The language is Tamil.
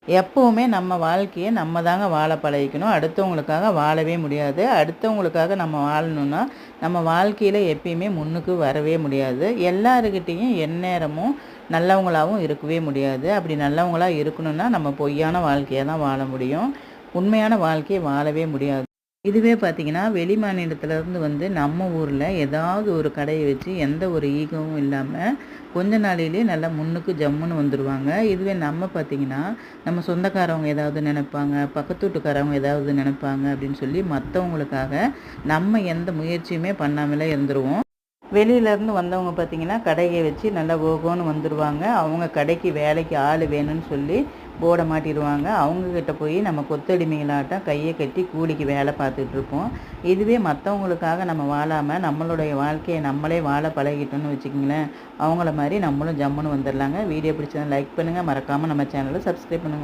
எப்பவுமே நம்ம வாழ்க்கைய நம்ம தாங்க வாழ பழகிக்கணும். அடுத்தவங்களுக்காக வாழவே முடியாது. அடுத்தவங்களுக்காக நம்ம வாழணும்னா, நம்ம வாழ்க்கையில எப்பயுமே முன்னுக்கு வரவே முடியாது. எல்லாருக்கிட்டயும் எந்நேரமும் நல்லவங்களாவும் இருக்கவே முடியாது. அப்படி நல்லவங்களா இருக்கணும்னா, நம்ம பொய்யான வாழ்க்கைய தான் வாழ முடியும். உண்மையான வாழ்க்கைய வாழவே முடியாது. இதுவே பார்த்தீங்கன்னா, வெளி மாநிலத்திலருந்து வந்து நம்ம ஊர்ல ஏதாவது ஒரு கடைய வச்சு எந்த ஒரு ஈகோவும் இல்லாம, கொஞ்ச நாளையிலேயே நல்லா முன்னுக்கு ஜம்முன்னு வந்துருவாங்க. இதுவே நம்ம பார்த்தீங்கன்னா, நம்ம சொந்தக்காரவங்க ஏதாவது நெனைப்பாங்க, பக்கத்து வீட்டுக்காரவங்க ஏதாவது நெனைப்பாங்க அப்படின்னு சொல்லி மத்தவங்களுக்காக நம்ம எந்த முயற்சியுமே பண்ணாமலே இருந்துருவோம். வெளியிலேருந்து வந்தவங்க பார்த்தீங்கன்னா, கடைய வச்சு நல்லா ஓஹோன்னு வந்துருவாங்க. அவங்க கடைக்கு வேலைக்கு ஆள் வேணும்னு சொல்லி போர்ட மாட்டிருவாங்க. அவங்ககிட்ட போய் நம்ம கொத்தடிமைகளாட்டம் கைய கட்டி கூலிக்கு வேலை பார்த்துட்டு இருப்போம். இதுவே மத்தவங்களுக்காக நம்ம வாழாம, நம்மளுடைய வாழ்க்கைய நம்மளே வாழ பழகிட்டோம்னு வச்சுக்கங்களேன், அவங்கள மாரி நம்மளும் ஜம்முன்னு வந்துரலாங்க. வீடியோ பிடிச்சா லைக் பண்ணுங்க. மறக்காம நம்ம சேனல சப்ஸ்கிரைப் பண்ணுங்க.